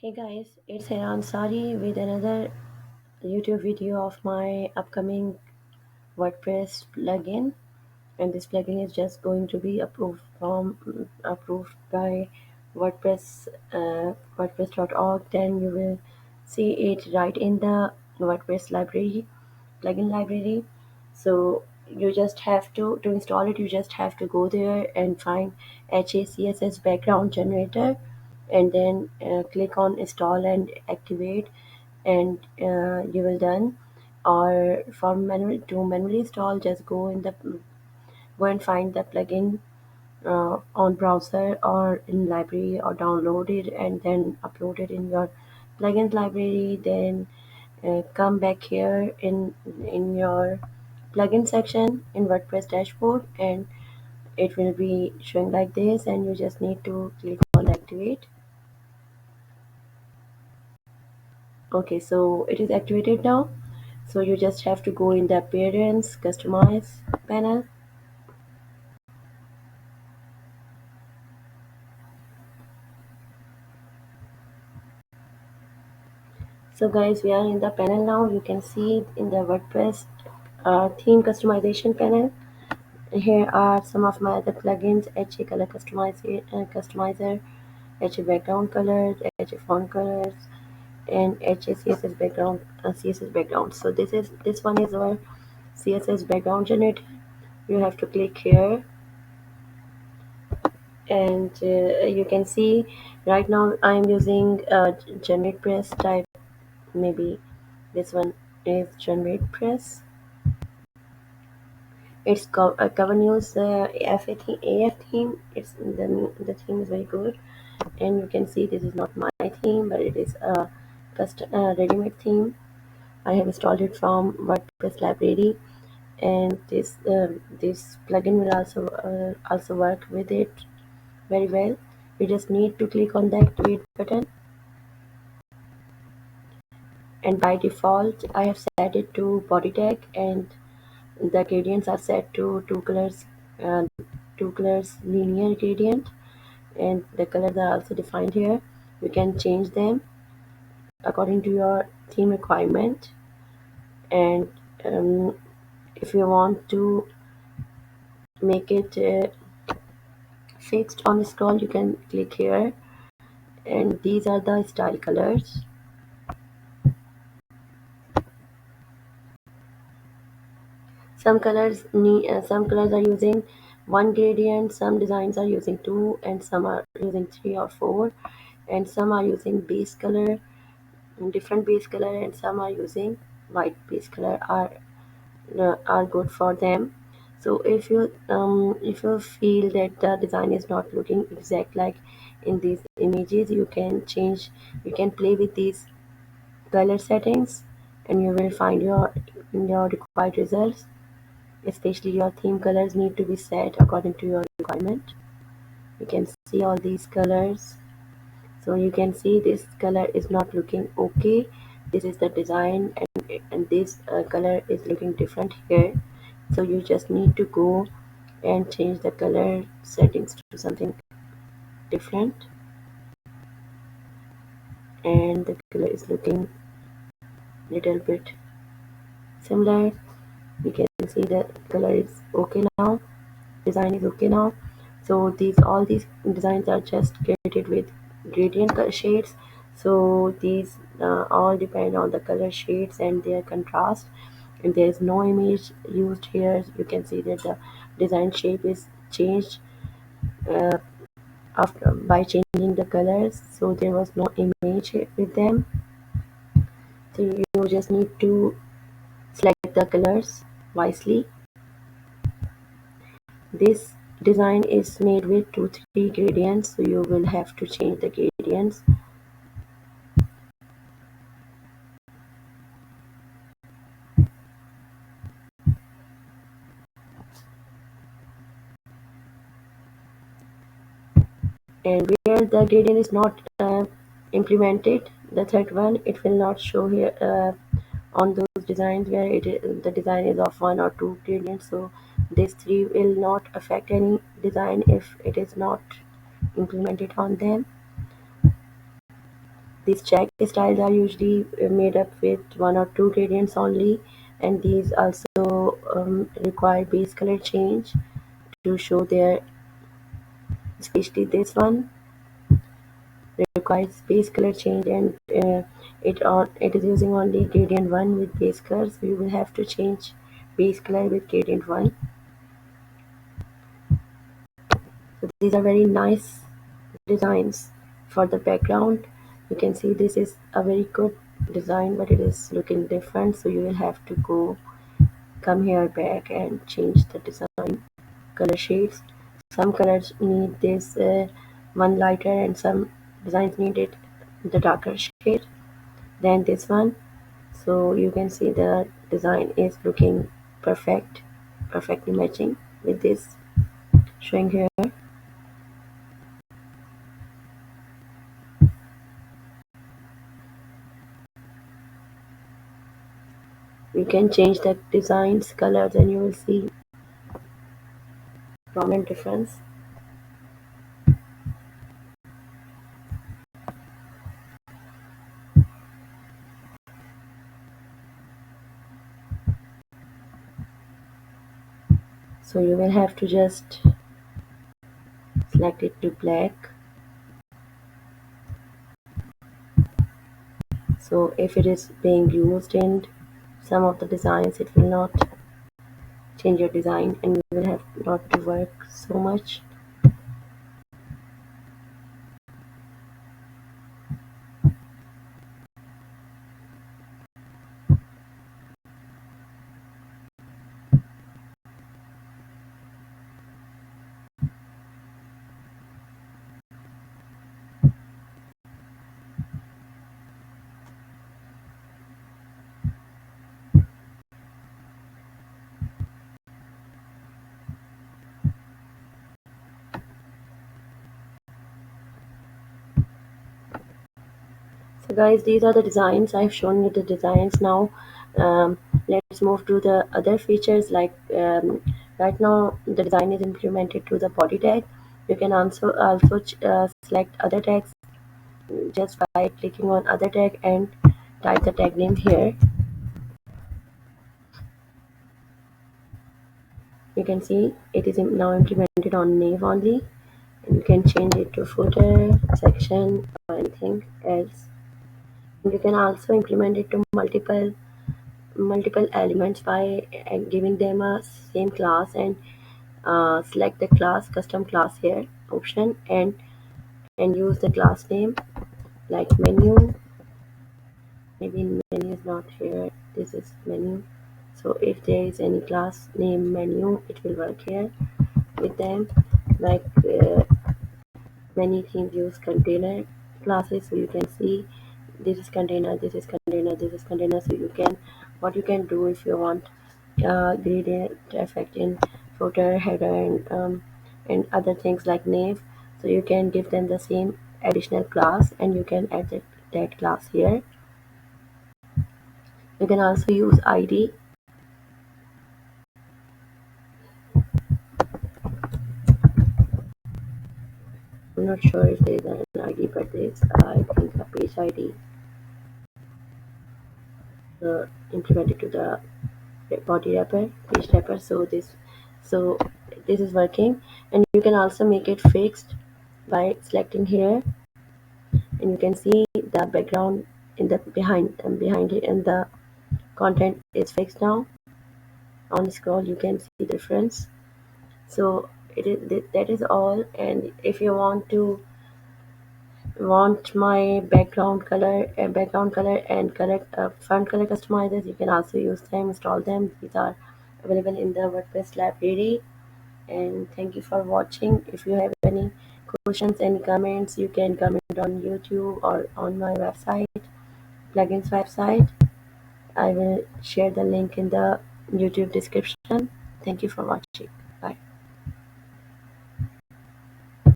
Hey guys, it's Hira Ansari with another YouTube video of my upcoming WordPress plugin, and this plugin is just going to be approved by WordPress WordPress.org. Then you will see it right in the WordPress library, plugin library. So you just have to install it. You just have to go there and find CSS Background Generator, and then click on install and activate, and you will done. Or for manually install, just go and find the plugin on browser or in library, or download it and then upload it in your plugins library. Then come back here in your plugin section in WordPress dashboard, and it will be showing like this, and you just need to click on activate. Okay, so it is activated now. So you just have to go in the appearance customize panel. So guys, we are in the panel now. You can see in the WordPress theme customization panel. Here are some of my other plugins: HA color customizer, HA background colors, HA font colors, and HA CSS background CSS background. So this one is our CSS background generator. You have to click here, and you can see right now I'm using generate press type. Maybe this one is generate press. It's cover news AF theme. It's the theme is very good, and you can see this is not my theme, but it is a custom ready-made theme. I have installed it from WordPress library, and this plugin will also work with it very well. You just need to click on the activate button, and by default I have set it to body tag, and the gradients are set to uh, two colors linear gradient, and the colors are also defined here. You can change them according to your theme requirement, and um, if you want to make it fixed on the scroll, you can click here, and these are the style colors. Some colors are using one gradient, some designs are using two, and some are using three or four, and some are using base color, different base color, and some are using white base color are good for them. So if you feel that the design is not looking exact like in these images, you can play with these color settings, and you will find your required results. Especially your theme colors need to be set according to your requirement. You can see all these colors. So you can see this color is not looking okay. This is the design, and this color is looking different here. So you just need to go and change the color settings to something different, and the color is looking little bit similar. You can see the color is okay now, design is okay now. So all these designs are just created with gradient shades. So these all depend on the color shades and their contrast, and there is no image used here. You can see that the design shape is changed uh, after by changing the colors, so there was no image with them. So you just need to select the colors wisely. This design is made with 2-3 gradients, so you will have to change the gradients. And where the gradient is not implemented, the third one, it will not show here on those designs where the design is of 1 or 2 gradients. So these three will not affect any design if it is not implemented on them. These check styles are usually made up with one or two gradients only, and these also require base color change to show their, especially this one requires base color change, and it is using only gradient 1 with base color, so you will have to change base color with gradient 1. So these are very nice designs for the background. You can see this is a very good design, but it is looking different, so you will have to come here back and change the design color shades. Some colors need this one lighter, and some designs need it the darker shade than this one. So you can see the design is looking perfectly matching with this showing here. You can change the designs colors and you will see prominent difference. So you will have to just select it to black. So if it is being used in some of the designs, it will not change your design and you will have not to work so much. So guys, these are the designs. I've shown you the designs. Now let's move to the other features. Like right now the design is implemented to the body tag. You can also select other tags just by clicking on other tag and type the tag name here. You can see it is now implemented on name only, and you can change it to footer, section, or anything else. And you can also implement it to multiple elements by giving them a same class, and select the class custom class here option, and use the class name like menu. Maybe menu is not here, this is menu. So if there is any class name menu, it will work here with them. Like many themes use container classes, so you can see this is container, this is container, this is container. So you can, what you can do if you want gradient effect in footer, header, and other things like name, so you can give them the same additional class and you can add that class here. You can also use id. I'm not sure if there is an id, but there's I think a page id implemented to the body wrapper, page wrapper. So this is working, and you can also make it fixed by selecting here, and you can see the background in the behind it, and the content is fixed now. On scroll you can see the difference. So that is all. And if you want my background color and correct font color customizers, you can also use them, install them. These are available in the WordPress library. And thank you for watching. If you have any questions, any comments, you can comment on YouTube or on my website, plugins website. I will share the link in the YouTube description. Thank you for watching.